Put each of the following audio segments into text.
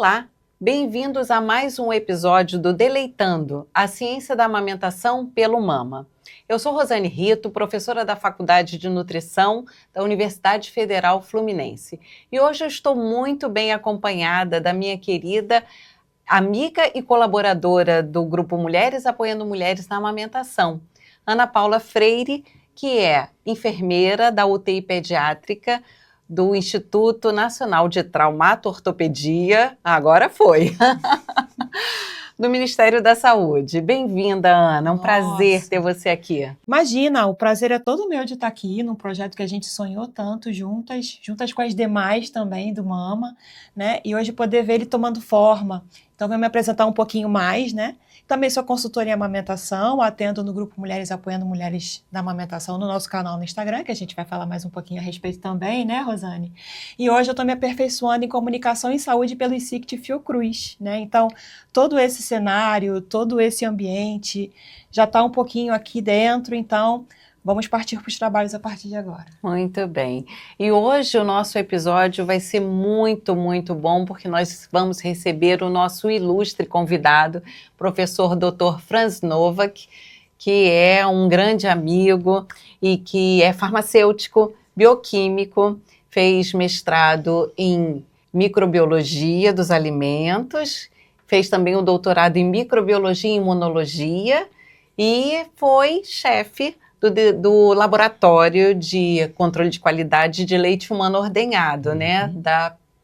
Olá, bem-vindos a mais um episódio do Deleitando, a ciência da amamentação pelo Mama. Eu sou Rosane Rito, professora da Faculdade de Nutrição da Universidade Federal Fluminense. E hoje eu estou muito bem acompanhada da minha querida amiga e colaboradora do Grupo Mulheres Apoiando Mulheres na Amamentação, Ana Paula Freire, que é enfermeira da UTI pediátrica do Instituto Nacional de Traumato-Ortopedia, agora foi, do Ministério da Saúde. Bem-vinda, Ana, um prazer ter você aqui. Imagina, o prazer é todo meu de estar aqui num projeto que a gente sonhou tanto juntas com as demais também do Mama, né? E hoje poder ver ele tomando forma. Então, vou me apresentar um pouquinho mais, né? Também sou consultora em amamentação, atendo no Grupo Mulheres Apoiando Mulheres na Amamentação no nosso canal no Instagram, que a gente vai falar mais um pouquinho a respeito também, né, Rosane? E hoje eu estou me aperfeiçoando em comunicação e saúde pelo ICICT Fiocruz, né? Então, todo esse cenário, todo esse ambiente já está um pouquinho aqui dentro, então vamos partir para os trabalhos a partir de agora. Muito bem. E hoje o nosso episódio vai ser muito, muito bom, porque nós vamos receber o nosso ilustre convidado, professor Dr. Franz Nowak, que é um grande amigo e que é farmacêutico, bioquímico, fez mestrado em microbiologia dos alimentos, fez também o doutorado em microbiologia e imunologia e foi chefe do Laboratório de Controle de Qualidade de Leite Humano Ordenhado, né,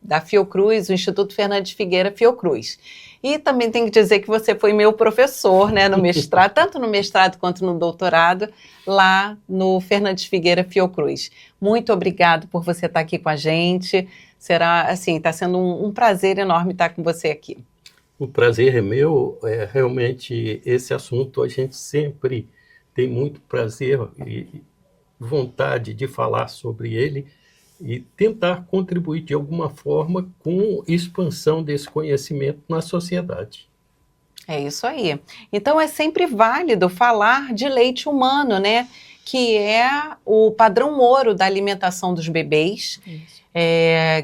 da Fiocruz, o Instituto Fernandes Figueira Fiocruz. E também tenho que dizer que você foi meu professor, né, no mestrado, tanto no mestrado quanto no doutorado, lá no Fernandes Figueira Fiocruz. Muito obrigado por você estar aqui com a gente. Será, assim, está sendo um prazer enorme estar com você aqui. O prazer é meu, realmente esse assunto a gente sempre tem muito prazer e vontade de falar sobre ele e tentar contribuir de alguma forma com a expansão desse conhecimento na sociedade. É isso aí. Então é sempre válido falar de leite humano, né? Que é o padrão ouro da alimentação dos bebês,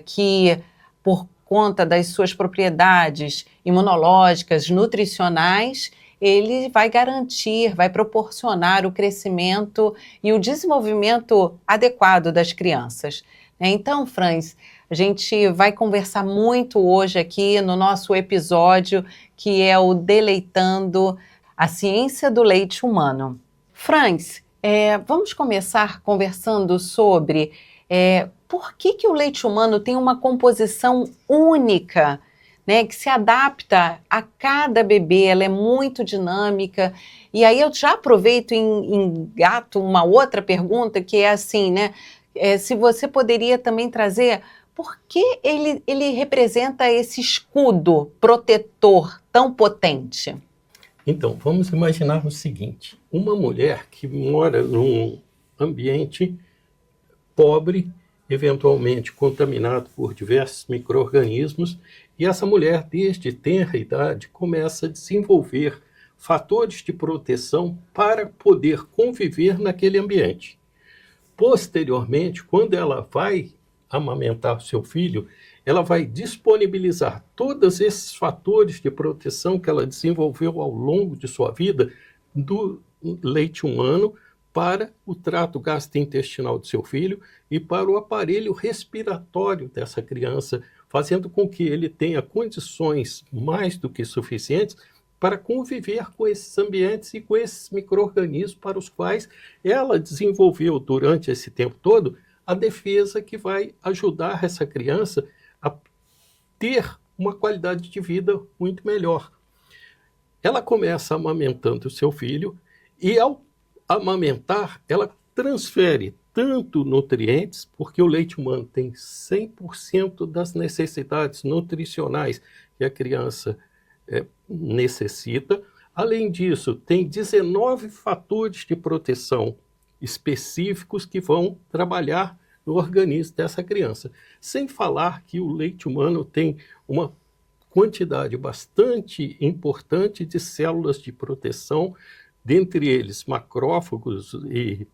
que por conta das suas propriedades imunológicas, nutricionais, ele vai garantir, vai proporcionar o crescimento e o desenvolvimento adequado das crianças. Então, Franz, a gente vai conversar muito hoje aqui no nosso episódio, que é o Deleitando a Ciência do Leite Humano. Franz, vamos começar conversando sobre por que o leite humano tem uma composição única, né, que se adapta a cada bebê, ela é muito dinâmica. E aí eu já aproveito e engato uma outra pergunta, que é assim, né, se você poderia também trazer por que ele representa esse escudo protetor tão potente? Então, vamos imaginar o seguinte, uma mulher que mora num ambiente pobre, eventualmente contaminado por diversos micro-organismos, e essa mulher, desde tenra idade, começa a desenvolver fatores de proteção para poder conviver naquele ambiente. Posteriormente, quando ela vai amamentar o seu filho, ela vai disponibilizar todos esses fatores de proteção que ela desenvolveu ao longo de sua vida do leite humano para o trato gastrointestinal do seu filho e para o aparelho respiratório dessa criança, fazendo com que ele tenha condições mais do que suficientes para conviver com esses ambientes e com esses micro-organismos para os quais ela desenvolveu durante esse tempo todo a defesa que vai ajudar essa criança a ter uma qualidade de vida muito melhor. Ela começa amamentando o seu filho e, ao amamentar, ela transfere tanto nutrientes, porque o leite humano tem 100% das necessidades nutricionais que a criança necessita. Além disso, tem 19 fatores de proteção específicos que vão trabalhar no organismo dessa criança. Sem falar que o leite humano tem uma quantidade bastante importante de células de proteção, dentre eles macrófagos e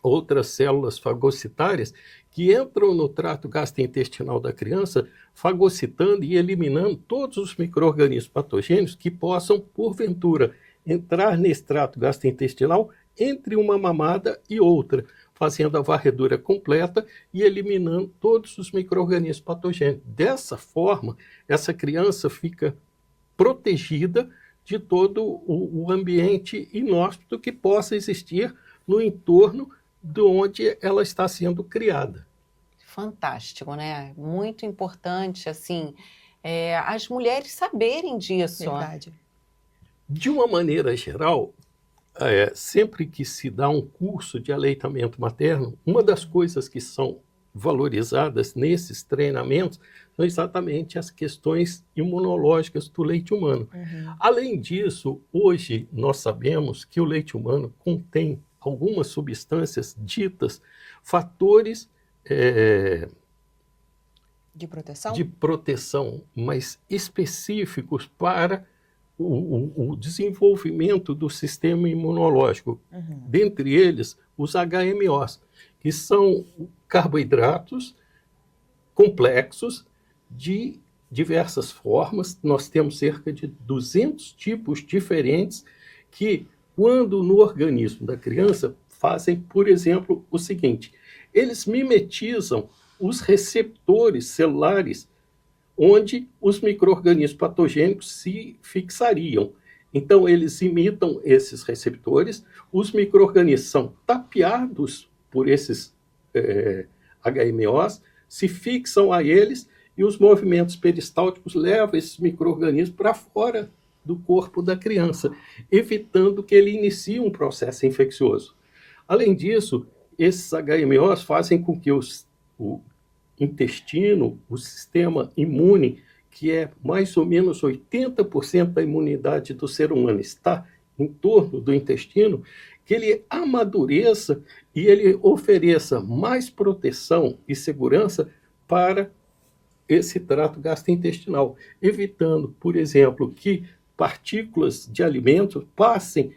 outras células fagocitárias que entram no trato gastrointestinal da criança, fagocitando e eliminando todos os micro-organismos patogênicos que possam, porventura, entrar nesse trato gastrointestinal entre uma mamada e outra, fazendo a varredura completa e eliminando todos os micro-organismos patogênicos. Dessa forma, essa criança fica protegida de todo o ambiente inóspito que possa existir no entorno de onde ela está sendo criada. Fantástico, né? Muito importante, assim, as mulheres saberem disso. Verdade. De uma maneira geral, sempre que se dá um curso de aleitamento materno, uma das coisas que são valorizadas nesses treinamentos são exatamente as questões imunológicas do leite humano. Além disso, hoje nós sabemos que o leite humano contém algumas substâncias ditas fatores De proteção? mas específicos para o desenvolvimento do sistema imunológico. Dentre eles, os HMOs, que são carboidratos complexos de diversas formas. Nós temos cerca de 200 tipos diferentes que, quando no organismo da criança, fazem, por exemplo, o seguinte: eles mimetizam os receptores celulares onde os micro-organismos patogênicos se fixariam. Então, eles imitam esses receptores, os micro-organismos são tapeados por esses HMOs, se fixam a eles e os movimentos peristálticos levam esses micro-organismos para fora do corpo da criança, evitando que ele inicie um processo infeccioso. Além disso, esses HMOs fazem com que o intestino, o sistema imune, que é mais ou menos 80% da imunidade do ser humano, está em torno do intestino, que ele amadureça e ele ofereça mais proteção e segurança para esse trato gastrointestinal, evitando, por exemplo, que partículas de alimentos passem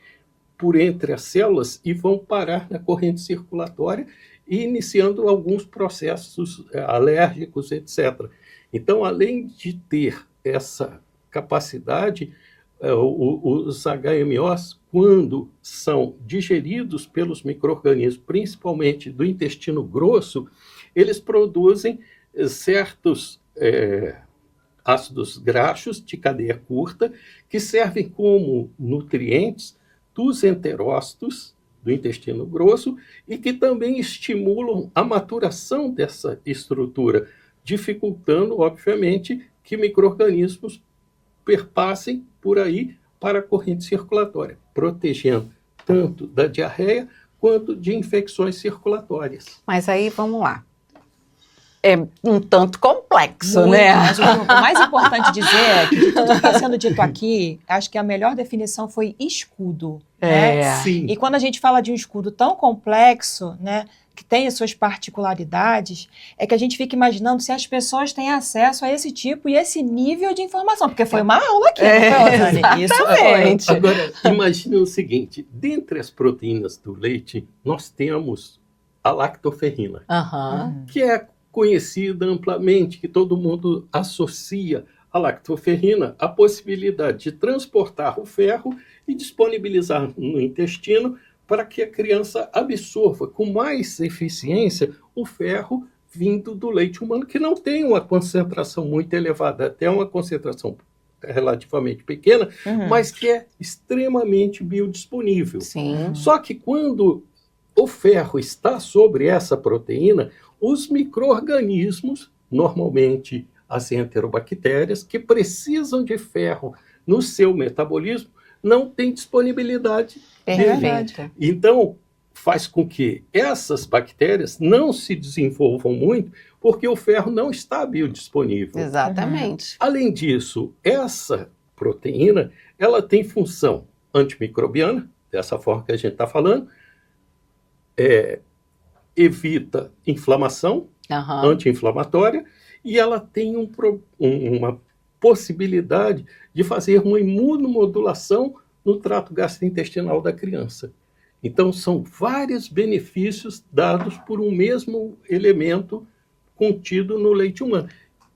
por entre as células e vão parar na corrente circulatória e iniciando alguns processos alérgicos, etc. Então, além de ter essa capacidade, os HMOs, quando são digeridos pelos micro-organismos, principalmente do intestino grosso, eles produzem certos ácidos graxos de cadeia curta que servem como nutrientes dos enterócitos do intestino grosso e que também estimulam a maturação dessa estrutura, dificultando, obviamente, que micro-organismos perpassem por aí para a corrente circulatória, protegendo tanto da diarreia quanto de infecções circulatórias. Mas aí, vamos lá. É um tanto complexo, Muito, né? Mas o mais importante dizer é que de tudo que está sendo dito aqui, acho que a melhor definição foi escudo. Né? Sim. E quando a gente fala de um escudo tão complexo, né, que tem as suas particularidades, é que a gente fica imaginando se as pessoas têm acesso a esse tipo e esse nível de informação, porque foi uma aula aqui, não foi, Rosane? Exatamente. Agora, imagine o seguinte: dentre as proteínas do leite, nós temos a lactoferrina, que é conhecida amplamente, que todo mundo associa a lactoferrina à possibilidade de transportar o ferro e disponibilizar no intestino para que a criança absorva com mais eficiência o ferro vindo do leite humano, que não tem uma concentração muito elevada, até uma concentração relativamente pequena, mas que é extremamente biodisponível. Sim. Só que quando o ferro está sobre essa proteína, os micro-organismos, normalmente as enterobactérias, que precisam de ferro no seu metabolismo, não têm disponibilidade dele. Então, faz com que essas bactérias não se desenvolvam muito, porque o ferro não está biodisponível. Exatamente. Além disso, essa proteína, ela tem função antimicrobiana, dessa forma que a gente está falando, evita inflamação, anti-inflamatória, e ela tem uma possibilidade de fazer uma imunomodulação no trato gastrointestinal da criança. Então, são vários benefícios dados por um mesmo elemento contido no leite humano.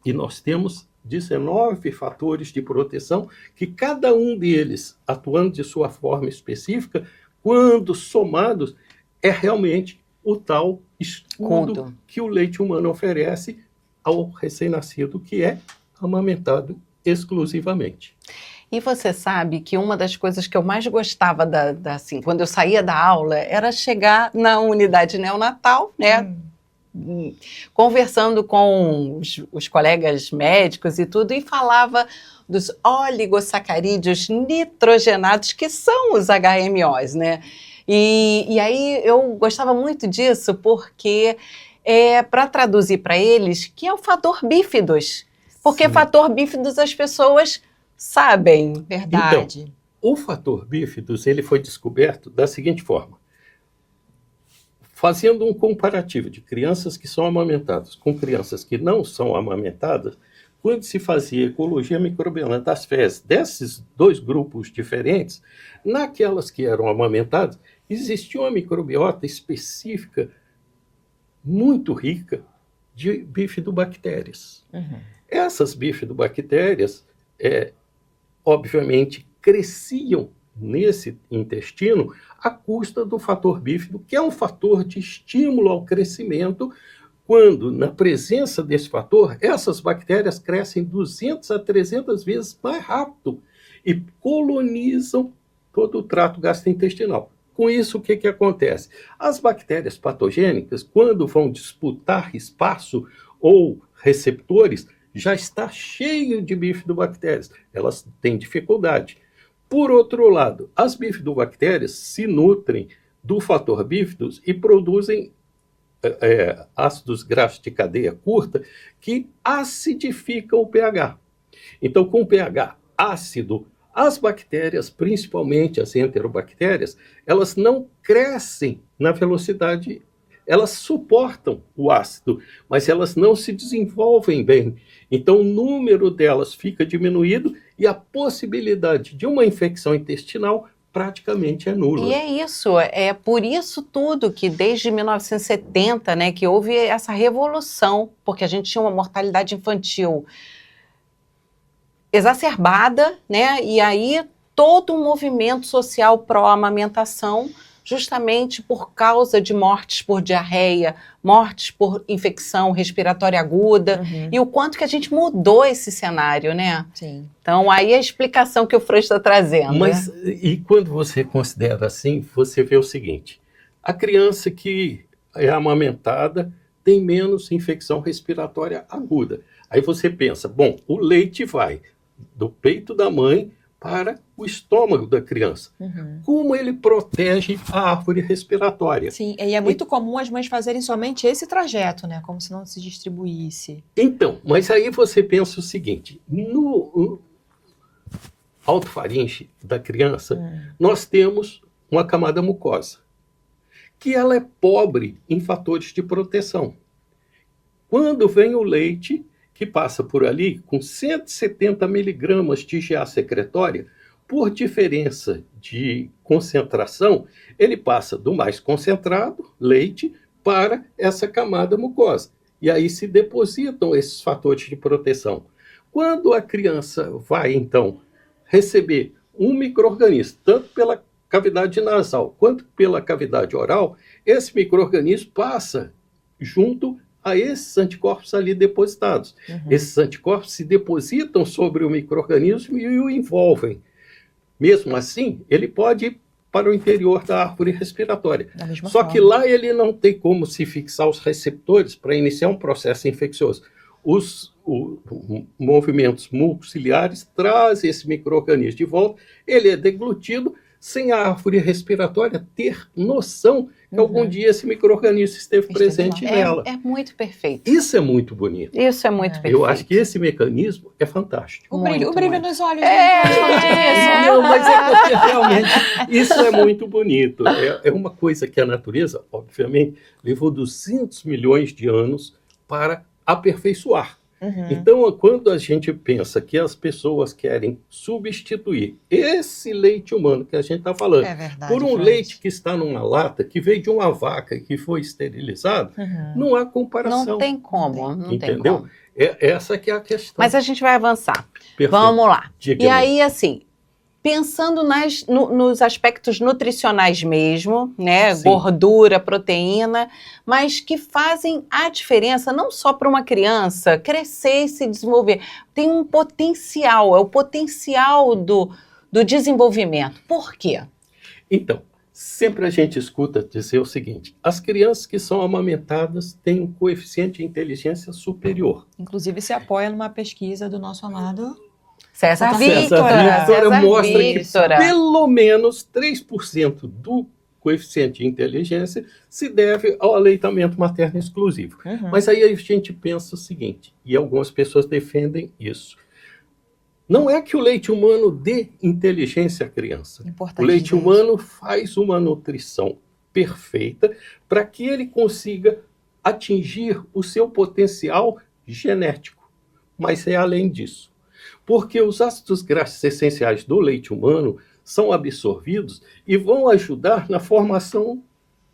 E nós temos 19 fatores de proteção que cada um deles, atuando de sua forma específica, quando somados, é realmente o tal escudo que o leite humano oferece ao recém-nascido, que é amamentado exclusivamente. E você sabe que uma das coisas que eu mais gostava assim, quando eu saía da aula era chegar na unidade neonatal, né? Conversando com os colegas médicos e tudo, e falava dos oligosacarídeos nitrogenados, que são os HMOs, né? E aí eu gostava muito disso, porque para traduzir para eles, que é o fator bífidos. Porque Sim. fator bífidos as pessoas sabem. Verdade. Então, o fator bífidos ele foi descoberto da seguinte forma. Fazendo um comparativo de crianças que são amamentadas com crianças que não são amamentadas, quando se fazia ecologia microbiana das fezes desses dois grupos diferentes, naquelas que eram amamentadas, existia uma microbiota específica muito rica de bifidobactérias. Uhum. Essas bifidobactérias, obviamente, cresciam nesse intestino à custa do fator bífido, que é um fator de estímulo ao crescimento, quando, na presença desse fator, essas bactérias crescem 200 a 300 vezes mais rápido e colonizam todo o trato gastrointestinal. Com isso, o que acontece? As bactérias patogênicas, quando vão disputar espaço ou receptores, já está cheio de bifidobactérias. Elas têm dificuldade. Por outro lado, as bifidobactérias se nutrem do fator bífidos e produzem ácidos graxos de cadeia curta que acidificam o pH. Então, com o pH ácido, as bactérias, principalmente as enterobactérias, elas não crescem na velocidade, elas suportam o ácido, mas elas não se desenvolvem bem. Então, o número delas fica diminuído e a possibilidade de uma infecção intestinal praticamente é nula. E é isso, é por isso tudo que desde 1970, né, que houve essa revolução, porque a gente tinha uma mortalidade infantil exacerbada, né, e aí todo um movimento social pró-amamentação, justamente por causa de mortes por diarreia, mortes por infecção respiratória aguda, e o quanto que a gente mudou esse cenário, né? Sim. Então, aí a explicação que o Freud está trazendo. Mas, né? e quando você considera assim, você vê o seguinte, a criança que é amamentada tem menos infecção respiratória aguda. Aí você pensa, bom, o leite vai do peito da mãe para o estômago da criança. Como ele protege a árvore respiratória? Sim, e é muito comum as mães fazerem somente esse trajeto, né? Como se não se distribuísse. Então, mas aí você pensa o seguinte, no autofaringe da criança, nós temos uma camada mucosa, que ela é pobre em fatores de proteção. Quando vem o leite, que passa por ali com 170 miligramas de IgA secretória, por diferença de concentração, ele passa do mais concentrado, leite, para essa camada mucosa. E aí se depositam esses fatores de proteção. Quando a criança vai, então, receber um micro-organismo, tanto pela cavidade nasal quanto pela cavidade oral, esse micro-organismo passa junto a esses anticorpos ali depositados. Esses anticorpos se depositam sobre o micro-organismo e o envolvem. Mesmo assim, ele pode ir para o interior da árvore respiratória. Só que lá ele não tem como se fixar os receptores para iniciar um processo infeccioso. Os movimentos mucociliares trazem esse micro-organismo de volta, ele é deglutido, sem a árvore respiratória ter noção que algum dia esse micro-organismo esteve presente nela. É muito perfeito. Isso é muito bonito. Isso é muito perfeito. Eu acho que esse mecanismo é fantástico. O brilho nos olhos. Não, mas é porque realmente isso é muito bonito. É uma coisa que a natureza, obviamente, levou 200 milhões de anos para aperfeiçoar. Então, quando a gente pensa que as pessoas querem substituir esse leite humano que a gente está falando por um leite que está numa lata, que veio de uma vaca que foi esterilizado, não há comparação. Não tem como, não entendeu? tem como. Essa que é a questão. Mas a gente vai avançar. Perfeito. Vamos lá. Diga-me. E aí, assim, pensando nos aspectos nutricionais mesmo, né? Sim. Gordura, proteína, mas que fazem a diferença não só para uma criança crescer e se desenvolver. Tem um potencial, é o potencial do desenvolvimento. Por quê? Então, sempre a gente escuta dizer o seguinte: as crianças que são amamentadas têm um coeficiente de inteligência superior. Inclusive se apoia numa pesquisa do nosso amado César Vítora César mostra Vítora. que pelo menos 3% do coeficiente de inteligência se deve ao aleitamento materno exclusivo. Mas aí a gente pensa o seguinte, e algumas pessoas defendem isso: não é que o leite humano dê inteligência à criança. O leite humano faz uma nutrição perfeita para que ele consiga atingir o seu potencial genético. Mas é além disso. Porque os ácidos graxos essenciais do leite humano são absorvidos e vão ajudar na formação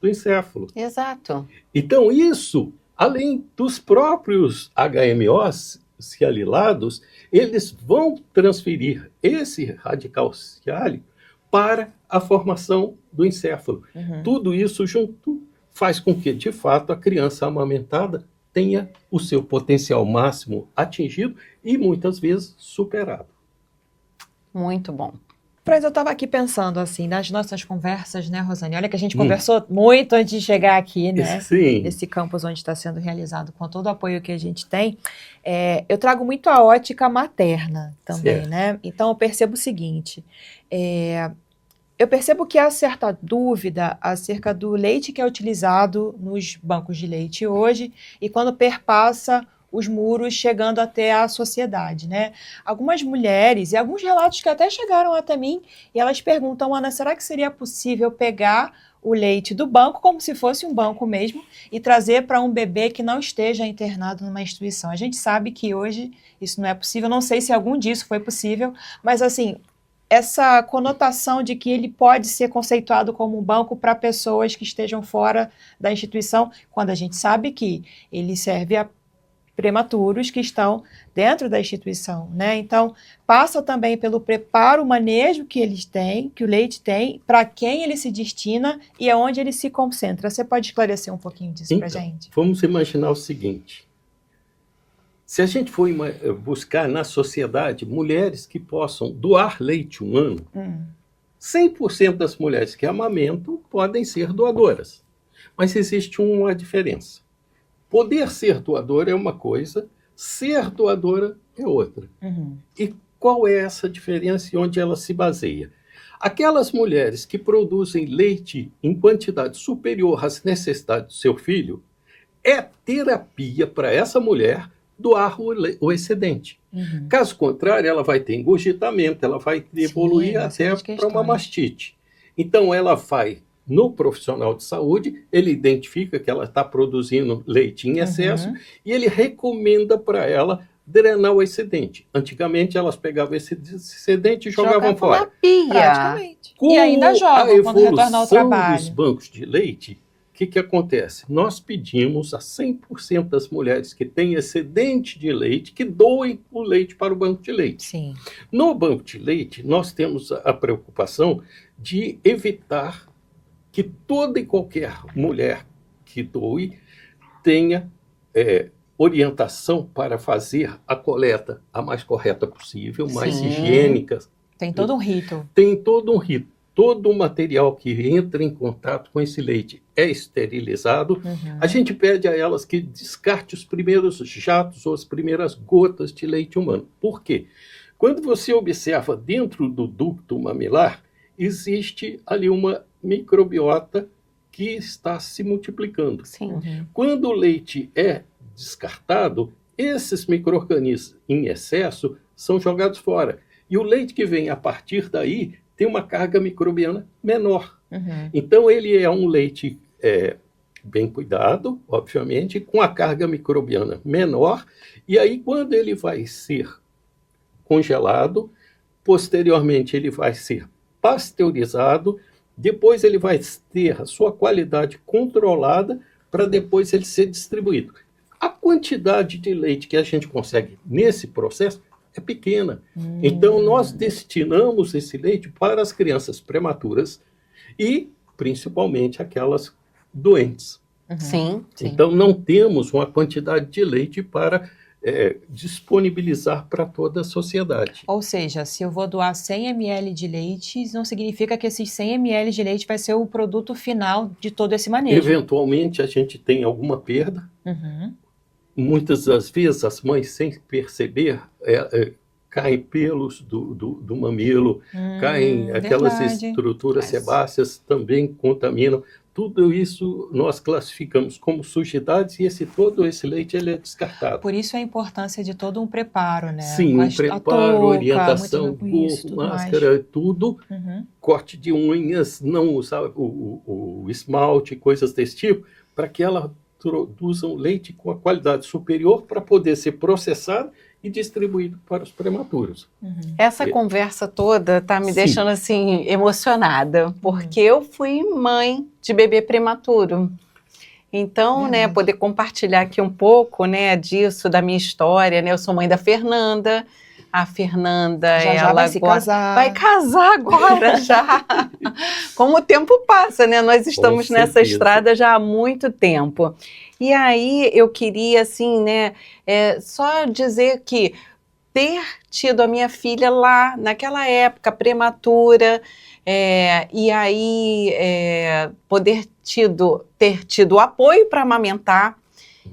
do encéfalo. Exato. Então isso, além dos próprios HMOs cialilados, eles vão transferir esse radical ciálico para a formação do encéfalo. Tudo isso junto faz com que, de fato, a criança amamentada tenha o seu potencial máximo atingido e muitas vezes superado. Muito bom. Mas eu estava aqui pensando, assim, nas nossas conversas, né, Rosane? Olha que a gente conversou muito antes de chegar aqui, né? Sim. Nesse campus onde está sendo realizado, com todo o apoio que a gente tem. Eu trago muito a ótica materna também, Certo. né? Então, eu percebo o seguinte. Eu percebo que há certa dúvida acerca do leite que é utilizado nos bancos de leite hoje e quando perpassa os muros chegando até a sociedade, né? Algumas mulheres e alguns relatos que até chegaram até mim e elas perguntam: Ana, será que seria possível pegar o leite do banco, como se fosse um banco mesmo, e trazer para um bebê que não esteja internado numa instituição? A gente sabe que hoje isso não é possível, não sei se algum disso foi possível, mas assim, essa conotação de que ele pode ser conceituado como um banco para pessoas que estejam fora da instituição, quando a gente sabe que ele serve a prematuros que estão dentro da instituição, né? Então, passa também pelo preparo, o manejo que eles têm, que o leite tem, para quem ele se destina e aonde ele se concentra. Você pode esclarecer um pouquinho disso para a gente? Vamos imaginar o seguinte: se a gente for buscar na sociedade mulheres que possam doar leite humano, 100% das mulheres que amamentam podem ser doadoras. Mas existe uma diferença. Poder ser doadora é uma coisa, ser doadora é outra. E qual é essa diferença e onde ela se baseia? Aquelas mulheres que produzem leite em quantidade superior às necessidades do seu filho, é terapia para essa mulher doar o excedente. Caso contrário, ela vai ter engurgitamento, ela vai evoluir até para uma mastite. Então, ela vai no profissional de saúde, ele identifica que ela está produzindo leite em excesso e ele recomenda para ela drenar o excedente. Antigamente, elas pegavam esse excedente e jogavam fora. Na pia. Praticamente. Com E ainda jogam quando retornar ao trabalho. Dos bancos de leite, o que acontece? Nós pedimos a 100% das mulheres que têm excedente de leite que doem o leite para o banco de leite. Sim. No banco de leite, nós temos a preocupação de evitar que toda e qualquer mulher que doe tenha orientação para fazer a coleta a mais correta possível, mais higiênica. Tem todo um rito. Tem todo um rito. Todo o material que entra em contato com esse leite é esterilizado. A gente pede a elas que descarte os primeiros jatos ou as primeiras gotas de leite humano. Por quê? Quando você observa dentro do ducto mamilar, existe ali uma microbiota que está se multiplicando. Quando o leite é descartado, esses micro-organismos em excesso são jogados fora. E o leite que vem a partir daí tem uma carga microbiana menor. Então, ele é um leite bem cuidado, obviamente, com a carga microbiana menor, e aí quando ele vai ser congelado, posteriormente ele vai ser pasteurizado, depois ele vai ter a sua qualidade controlada para depois ele ser distribuído. A quantidade de leite que a gente consegue nesse processo é pequena. Então, nós destinamos esse leite para as crianças prematuras e, principalmente, aquelas doentes. Sim. Então, não temos uma quantidade de leite para disponibilizar para toda a sociedade. Ou seja, se eu vou doar 100 ml de leite, não significa que esses 100 ml de leite vai ser o produto final de todo esse manejo. Eventualmente, a gente tem alguma perda. Muitas das vezes, as mães, sem perceber, caem pelos do mamilo, caem aquelas verdade. estruturas sebáceas, também contaminam. Tudo isso nós classificamos como sujidades e todo esse leite ele é descartado. Por isso a importância de todo um preparo, né? Sim, Com um preparo, touca, orientação, muito isso, gorro, tudo máscara, mais. tudo. Corte de unhas, não usar o esmalte, coisas desse tipo, para que ela produza um leite com a qualidade superior para poder ser processado e distribuído para os prematuros. Essa conversa toda tá me Sim. deixando assim emocionada, porque eu fui mãe de bebê prematuro. Então, né, poder compartilhar aqui um pouco, né, disso, da minha história, né? Eu sou mãe da Fernanda. A Fernanda, Já ela vai se agora casar. vai casar agora já. Como o tempo passa, né? Nós estamos Com nessa certeza. estrada já há muito tempo. E aí eu queria, assim, né, só dizer que ter tido a minha filha lá, naquela época, prematura, e aí poder ter tido apoio para amamentar,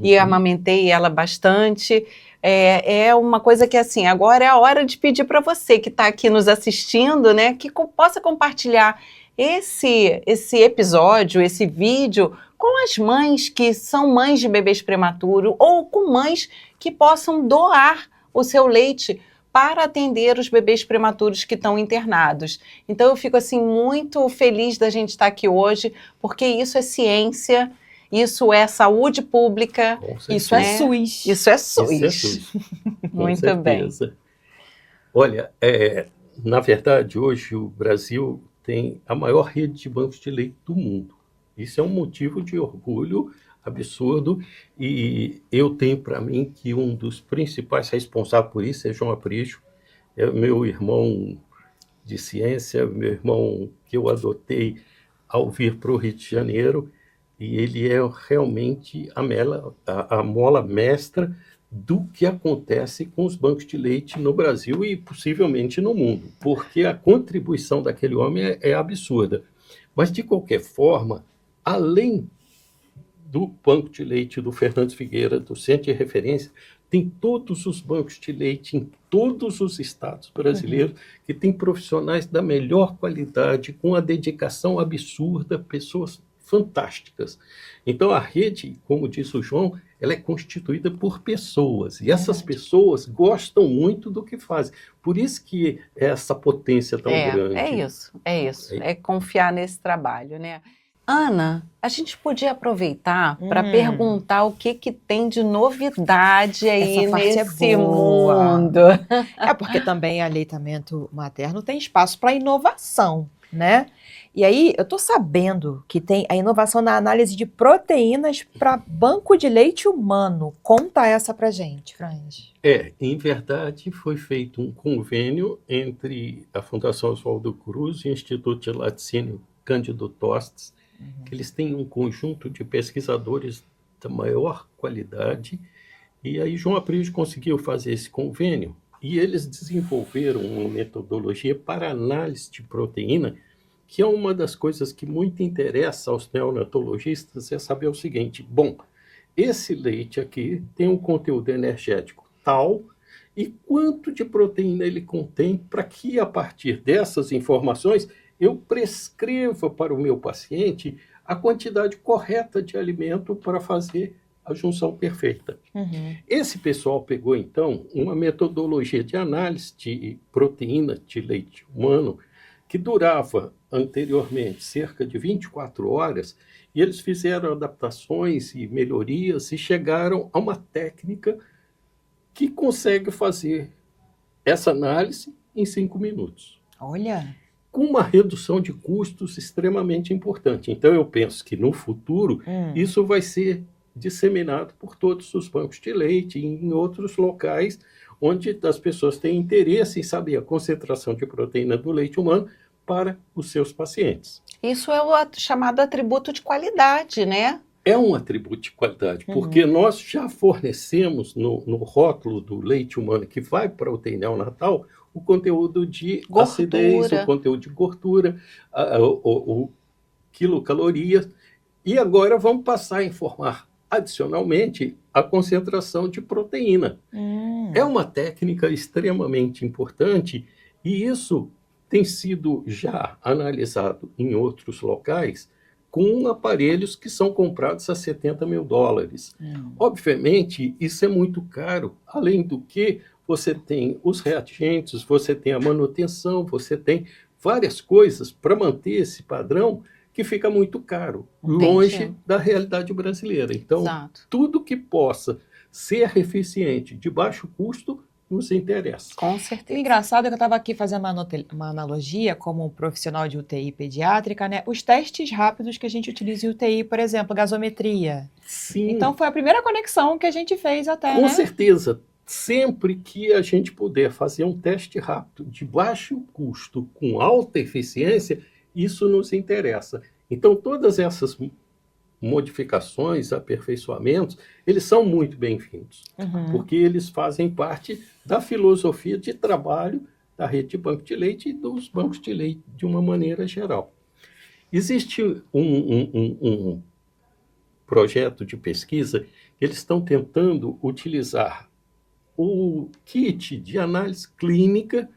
e amamentei ela bastante. É uma coisa que, assim, agora é a hora de pedir para você que está aqui nos assistindo, né, que possa compartilhar esse episódio, esse vídeo, com as mães que são mães de bebês prematuros ou com mães que possam doar o seu leite para atender os bebês prematuros que estão internados. Então, eu fico, assim, muito feliz da gente estar aqui hoje, porque isso é ciência, isso é saúde pública, Isso é né? SUS. Isso é SUS. Isso é SUS. Com Muito certeza. bem. Olha, na verdade, hoje o Brasil tem a maior rede de bancos de leite do mundo. Isso é um motivo de orgulho absurdo e eu tenho para mim que um dos principais responsáveis por isso é João Aprígio, é meu irmão de ciência, meu irmão que eu adotei ao vir para o Rio de Janeiro, e ele é realmente a mola mestra do que acontece com os bancos de leite no Brasil e possivelmente no mundo, porque a contribuição daquele homem é absurda. Mas, de qualquer forma, além do banco de leite do Fernandes Figueira, do Centro de Referência, tem todos os bancos de leite em todos os estados brasileiros, que tem profissionais da melhor qualidade, com a dedicação absurda, pessoas fantásticas. Então, a rede, como disse o João, ela é constituída por pessoas, e essas pessoas gostam muito do que fazem. Por isso que é essa potência tão grande. É isso. É confiar nesse trabalho, né? Ana, a gente podia aproveitar para perguntar o que tem de novidade aí Essa parte nesse é boa. mundo. É porque também aleitamento materno tem espaço para inovação, né? E aí, eu estou sabendo que tem a inovação na análise de proteínas para banco de leite humano. Conta essa pra gente, Franz. Em verdade, foi feito um convênio entre a Fundação Oswaldo Cruz e o Instituto de Laticínio Cândido Tostes, que eles têm um conjunto de pesquisadores da maior qualidade, e aí João Aprígio conseguiu fazer esse convênio, e eles desenvolveram uma metodologia para análise de proteína, que é uma das coisas que muito interessa aos neonatologistas, é saber o seguinte: bom, esse leite aqui tem um conteúdo energético tal, e quanto de proteína ele contém, para que a partir dessas informações eu prescreva para o meu paciente a quantidade correta de alimento para fazer a junção perfeita. Esse pessoal pegou, então, uma metodologia de análise de proteína de leite humano que durava anteriormente cerca de 24 horas, E eles fizeram adaptações e melhorias e chegaram a uma técnica que consegue fazer essa análise em 5 minutos. Olha. Com uma redução de custos extremamente importante. Então, eu penso que no futuro isso vai ser disseminado por todos os bancos de leite e em outros locais onde as pessoas têm interesse em saber a concentração de proteína do leite humano para os seus pacientes. Isso é o chamado atributo de qualidade, né? É um atributo de qualidade, porque nós já fornecemos no rótulo do leite humano que vai para o neonatal o conteúdo de acidez, o conteúdo de gordura, o quilocalorias, e agora vamos passar a informar adicionalmente a concentração de proteína. É uma técnica extremamente importante e isso tem sido já analisado em outros locais com aparelhos que são comprados a $70 mil. Obviamente, isso é muito caro, além do que você tem os reagentes, você tem a manutenção, você tem várias coisas para manter esse padrão que fica muito caro, longe da realidade brasileira. Então, tudo que possa ser eficiente, de baixo custo, nos interessa. Com certeza. O engraçado é que eu estava aqui fazendo uma analogia, como um profissional de UTI pediátrica, né? Os testes rápidos que a gente utiliza em UTI, por exemplo, gasometria. Sim. Então, foi a primeira conexão que a gente fez até, Com né? certeza. Sempre que a gente puder fazer um teste rápido, de baixo custo, com alta eficiência, isso nos interessa. Então, todas essas modificações, aperfeiçoamentos, eles são muito bem-vindos, porque eles fazem parte da filosofia de trabalho da rede de banco de leite e dos bancos de leite de uma maneira geral. Existe um projeto de pesquisa que eles estão tentando utilizar o kit de análise clínica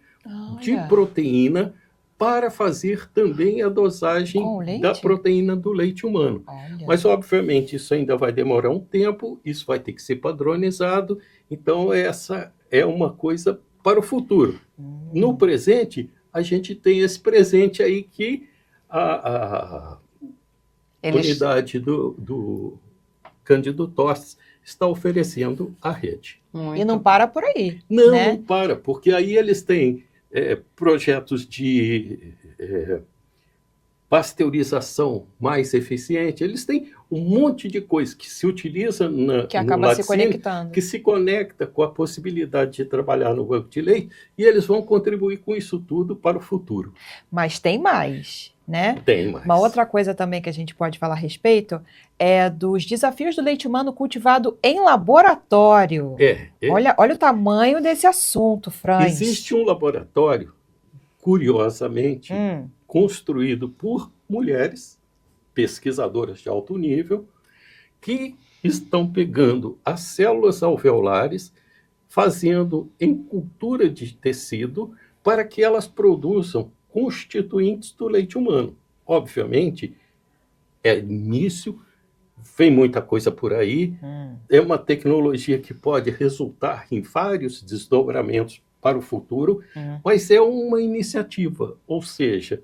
de proteína para fazer também a dosagem da proteína do leite humano. Mas, obviamente, isso ainda vai demorar um tempo, isso vai ter que ser padronizado, então essa é uma coisa para o futuro. No presente, a gente tem esse presente aí que a unidade do Cândido Tostes está oferecendo à rede. E não para por aí. Não, né? não para, porque aí eles têm projetos de pasteurização mais eficiente, eles têm um monte de coisa que se utiliza que acaba se conectando, que se conecta com a possibilidade de trabalhar no banco de leite, e eles vão contribuir com isso tudo para o futuro. Mas tem mais, né? Tem mais. Uma outra coisa também que a gente pode falar a respeito é dos desafios do leite humano cultivado em laboratório. Olha o tamanho desse assunto, Franz. Existe um laboratório, curiosamente, construído por mulheres pesquisadoras de alto nível que estão pegando as células alveolares, fazendo em cultura de tecido para que elas produzam constituintes do leite humano. Obviamente, é início, vem muita coisa por aí, é uma tecnologia que pode resultar em vários desdobramentos para o futuro, mas é uma iniciativa, ou seja,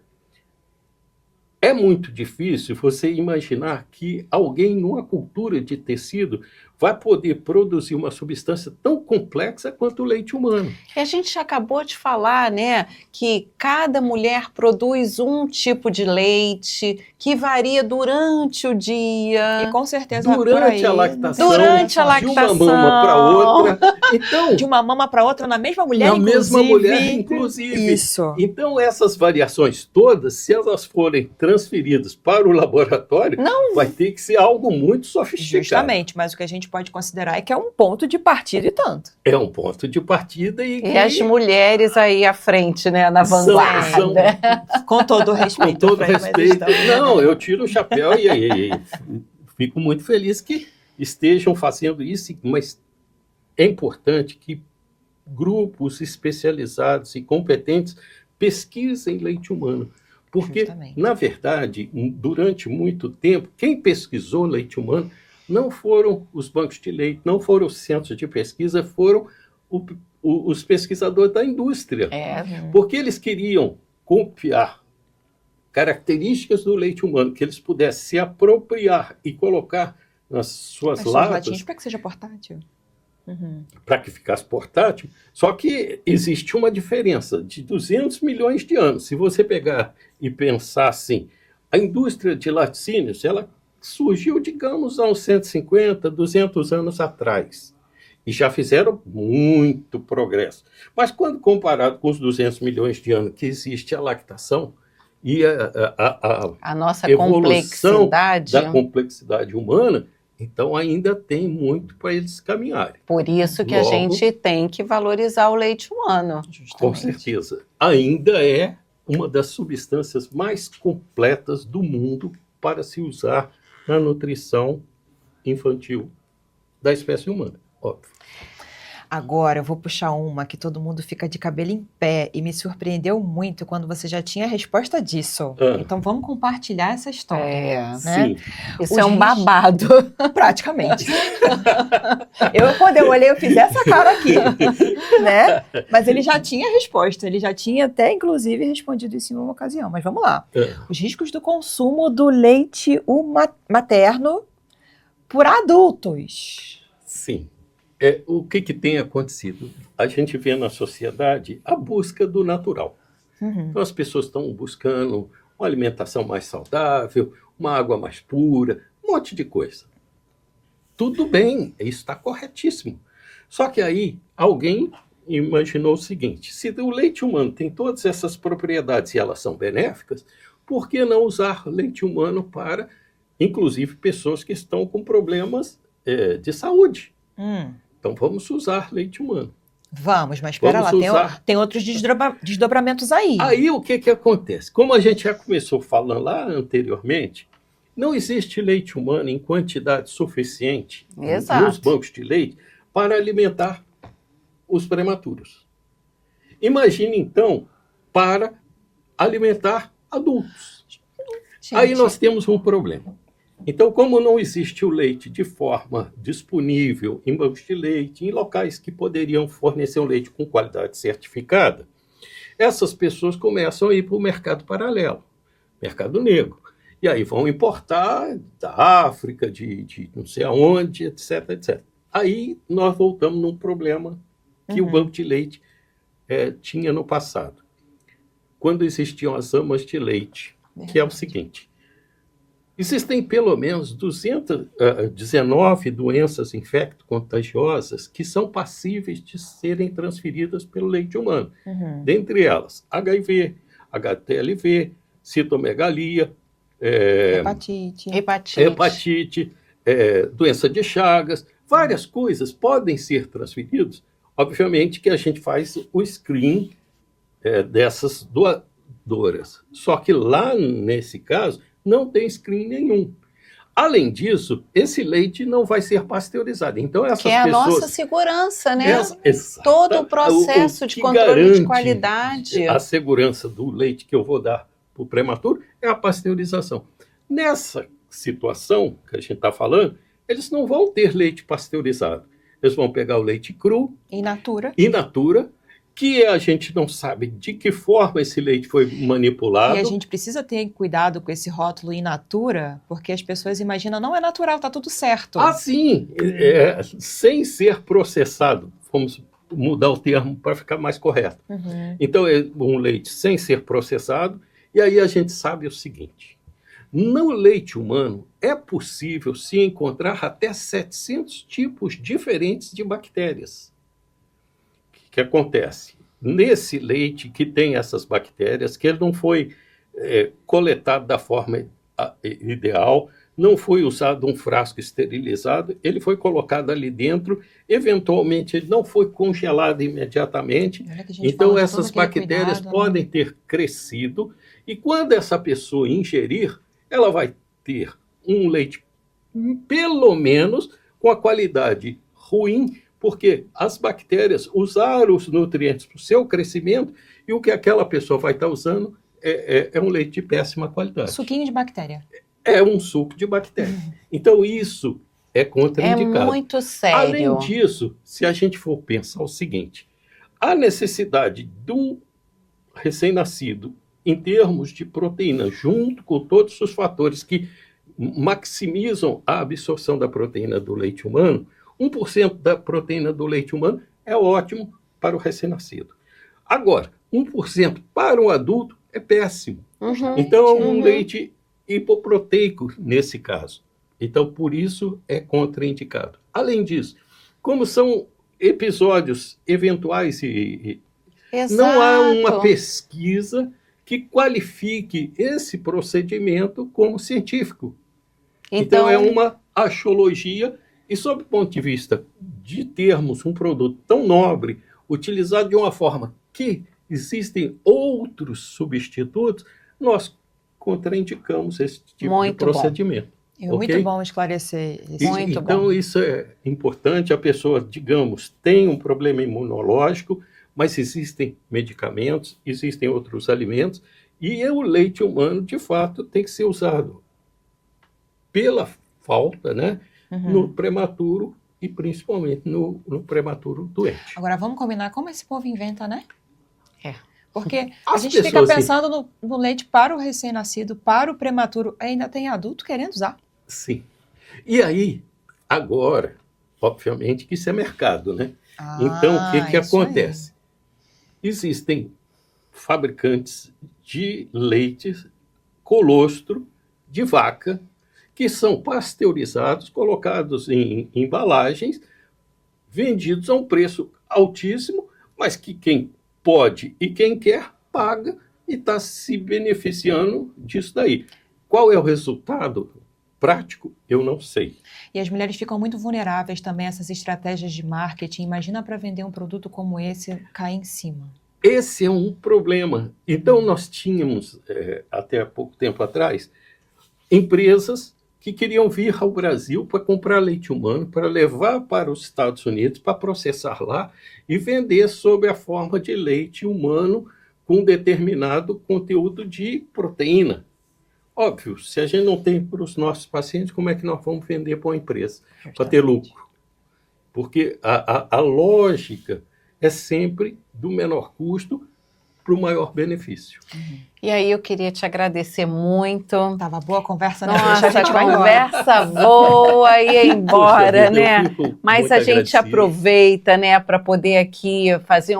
é muito difícil você imaginar que alguém numa cultura de tecido vai poder produzir uma substância tão complexa quanto o leite humano. E a gente acabou de falar, né, que cada mulher produz um tipo de leite que varia durante o dia. E com certeza durante a lactação, durante a lactação, de uma mama para outra. Então, de uma mama para outra na mesma mulher, na mesma mulher, inclusive. Isso. Então, essas variações todas, se elas forem transferidas para o laboratório, vai ter que ser algo muito sofisticado. Justamente, mas o que a gente pode considerar é que é um ponto de partida e tanto. É um ponto de partida e as mulheres aí à frente, né, na vanguarda. Com todo respeito. Com todo respeito. Não, eu tiro o chapéu e fico muito feliz que estejam fazendo isso, mas é importante que grupos especializados e competentes pesquisem leite humano. Porque, justamente, na verdade, durante muito tempo, quem pesquisou leite humano não foram os bancos de leite, não foram os centros de pesquisa, foram os pesquisadores da indústria. Porque eles queriam copiar características do leite humano que eles pudessem se apropriar e colocar nas suas latas para que seja portátil. para que ficasse portátil. Só que existe uma diferença de 200 milhões de anos. Se você pegar e pensar assim, a indústria de laticínios, ela surgiu, digamos, há uns 150, 200 anos atrás. E já fizeram muito progresso. Mas quando comparado com os 200 milhões de anos que existe a lactação e A nossa evolução complexidade. da complexidade humana, então ainda tem muito para eles caminharem. Por isso que Logo, a gente tem que valorizar o leite humano. com certeza. Ainda é uma das substâncias mais completas do mundo para se usar na nutrição infantil da espécie humana, óbvio. Agora eu vou puxar uma que todo mundo fica de cabelo em pé e me surpreendeu muito quando você já tinha a resposta disso. Então vamos compartilhar essa história. Né? Sim. Isso é um babado. Praticamente. Quando eu olhei, eu fiz essa cara aqui, né? Mas ele já tinha a resposta, ele já tinha até, inclusive, respondido isso em uma ocasião. Mas vamos lá. Os riscos do consumo do leite materno por adultos. Sim. O que tem acontecido? A gente vê na sociedade a busca do natural. Então as pessoas estão buscando uma alimentação mais saudável, uma água mais pura, um monte de coisa. Tudo bem, isso está corretíssimo. Só que aí alguém imaginou o seguinte: se o leite humano tem todas essas propriedades e elas são benéficas, por que não usar leite humano para, inclusive, pessoas que estão com problemas de saúde? Então vamos usar leite humano. Vamos, mas espera lá, tem outros desdobramentos aí. Aí o que acontece? Como a gente já começou falando lá anteriormente, não existe leite humano em quantidade suficiente nos bancos de leite para alimentar os prematuros. Imagine, então, para alimentar adultos. Gente. Aí nós temos um problema. Então, como não existe o leite de forma disponível em bancos de leite, em locais que poderiam fornecer um leite com qualidade certificada, essas pessoas começam a ir para o mercado paralelo, mercado negro. E aí vão importar da África, de não sei aonde, etc, etc. Aí nós voltamos num problema que o banco de leite tinha no passado. Quando existiam as amas de leite, que é o seguinte: existem pelo menos 219 doenças infecto-contagiosas que são passíveis de serem transferidas pelo leite humano. Dentre elas, HIV, HTLV, citomegalia, hepatite, doença de Chagas, várias coisas podem ser transferidas. Obviamente que a gente faz o screen dessas doadoras. Só que lá, nesse caso, não tem screen nenhum. Além disso, esse leite não vai ser pasteurizado. Então, essas pessoas... Que é a nossa segurança, né? Exato. Todo o processo de controle de qualidade. A segurança do leite que eu vou dar para o prematuro é a pasteurização. Nessa situação que a gente está falando, eles não vão ter leite pasteurizado. Eles vão pegar o leite cru, in natura, que a gente não sabe de que forma esse leite foi manipulado. E a gente precisa ter cuidado com esse rótulo in natura, porque as pessoas imaginam, não é natural, tá tudo certo. Ah, sim, sem ser processado. Vamos mudar o termo para ficar mais correto. Então, é um leite sem ser processado, e aí a gente sabe o seguinte: no leite humano é possível se encontrar até 700 tipos diferentes de bactérias. Que acontece? Nesse leite que tem essas bactérias, que ele não foi coletado da forma ideal, não foi usado um frasco esterilizado, ele foi colocado ali dentro, eventualmente ele não foi congelado imediatamente, então essas bactérias podem ter crescido, e quando essa pessoa ingerir, ela vai ter um leite, pelo menos, com a qualidade ruim, porque as bactérias usaram os nutrientes para o seu crescimento e o que aquela pessoa vai estar usando é um leite de péssima qualidade. Suquinho de bactéria. É um suco de bactéria. Então, isso é contraindicado. É muito sério. Além disso, se a gente for pensar o seguinte: a necessidade de um recém-nascido em termos de proteína, junto com todos os fatores que maximizam a absorção da proteína do leite humano, 1% da proteína do leite humano é ótimo para o recém-nascido. Agora, 1% para o adulto é péssimo. Então, é um leite hipoproteico nesse caso. Então, por isso, é contraindicado. Além disso, como são episódios eventuais e não há uma pesquisa que qualifique esse procedimento como científico. Então, é uma axiologia, e sob o ponto de vista de termos um produto tão nobre, utilizado de uma forma que existem outros substitutos, nós contraindicamos esse tipo de procedimento. Muito bom esclarecer isso. Então, isso é importante. A pessoa, digamos, tem um problema imunológico, mas existem medicamentos, existem outros alimentos, e o leite humano, de fato, tem que ser usado pela falta, né, no prematuro e principalmente no prematuro doente. Agora, vamos combinar como esse povo inventa, né? Porque As a gente fica pessoas, pensando no leite para o recém-nascido, para o prematuro, ainda tem adulto querendo usar. Sim. E aí, agora, obviamente que isso é mercado, né? Então, o que acontece? Existem fabricantes de leites colostro de vaca que são pasteurizados, colocados em embalagens, vendidos a um preço altíssimo, mas que quem pode e quem quer paga e está se beneficiando disso daí. Qual é o resultado prático? Eu não sei. E as mulheres ficam muito vulneráveis também a essas estratégias de marketing. Imagina para vender um produto como esse, cair em cima. Esse é um problema. Então, nós tínhamos, até há pouco tempo atrás, empresas que queriam vir ao Brasil para comprar leite humano, para levar para os Estados Unidos, para processar lá e vender sob a forma de leite humano com determinado conteúdo de proteína. Óbvio, se a gente não tem para os nossos pacientes, como é que nós vamos vender para uma empresa? Para ter lucro. Porque a lógica é sempre do menor custo para o maior benefício. E aí eu queria te agradecer muito. Tava boa a conversa, né? Nossa, a conversa voa e ia embora, né? Mas a gente aproveita, né, para poder aqui fazer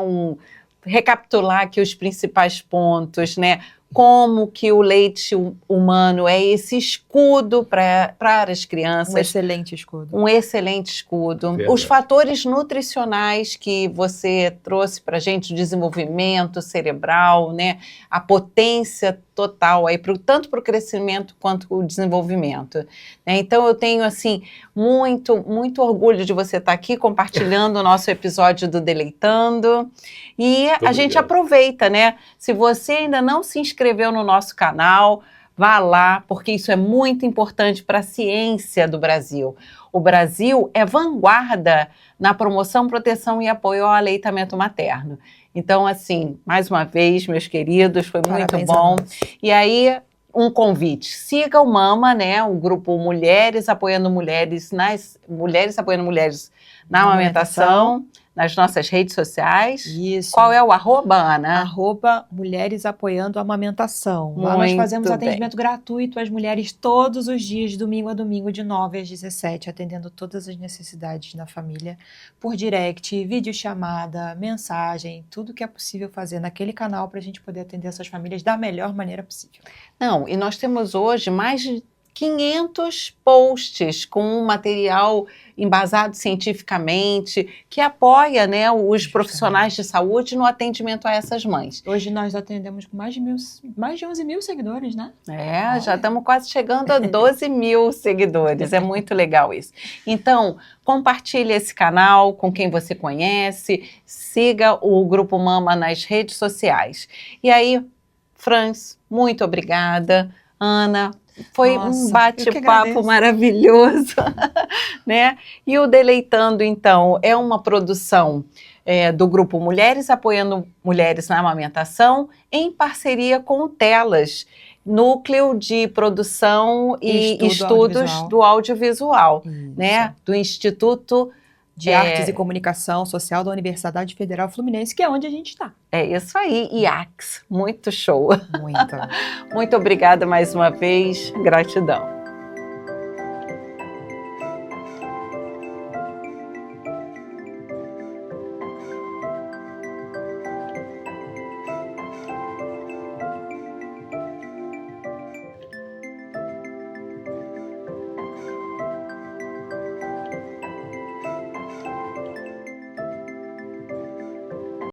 recapitular aqui os principais pontos, né? Como que o leite humano é esse escudo para as crianças. Um excelente escudo. Um excelente escudo. Verdade. Os fatores nutricionais que você trouxe para a gente, o desenvolvimento cerebral, né? A potência total, aí, tanto para o crescimento quanto para o desenvolvimento. Né? Então, eu tenho, assim, muito, muito orgulho de você estar aqui compartilhando o nosso episódio do Deleitando. E a gente aproveita, né? Se você ainda não se inscreveu no nosso canal, vá lá, porque isso é muito importante para a ciência do Brasil. O Brasil é vanguarda na promoção, proteção e apoio ao aleitamento materno. Então, assim, mais uma vez, meus queridos, foi muito bom. E aí, um convite. Siga o Mama, né? O grupo Mulheres Apoiando Mulheres na Amamentação, nas nossas redes sociais. Isso. Qual é o @, Ana? @Mulheres Apoiando a Amamentação. Lá nós fazemos atendimento gratuito às mulheres todos os dias, domingo a domingo, de 9 às 17, atendendo todas as necessidades da família, por direct, videochamada, mensagem, tudo que é possível fazer naquele canal para a gente poder atender essas famílias da melhor maneira possível. Não, e nós temos hoje mais de 500 posts com material embasado cientificamente, que apoia, né, os profissionais de saúde no atendimento a essas mães. Hoje nós atendemos com mais de 11 mil seguidores, né? Já estamos quase chegando a 12 mil seguidores, é muito legal isso. Então, compartilhe esse canal com quem você conhece, siga o Grupo Mama nas redes sociais. E aí, Franz, muito obrigada. Ana, foi um bate-papo maravilhoso, né? E o Deleitando, então, é uma produção do Grupo Mulheres Apoiando Mulheres na Amamentação, em parceria com o Telas, Núcleo de Produção e Estudos do Audiovisual, né? Do Instituto de Artes e Comunicação Social da Universidade Federal Fluminense, que é onde a gente está. É isso aí, IACS, muito show. Muito. Muito obrigada mais uma vez, gratidão.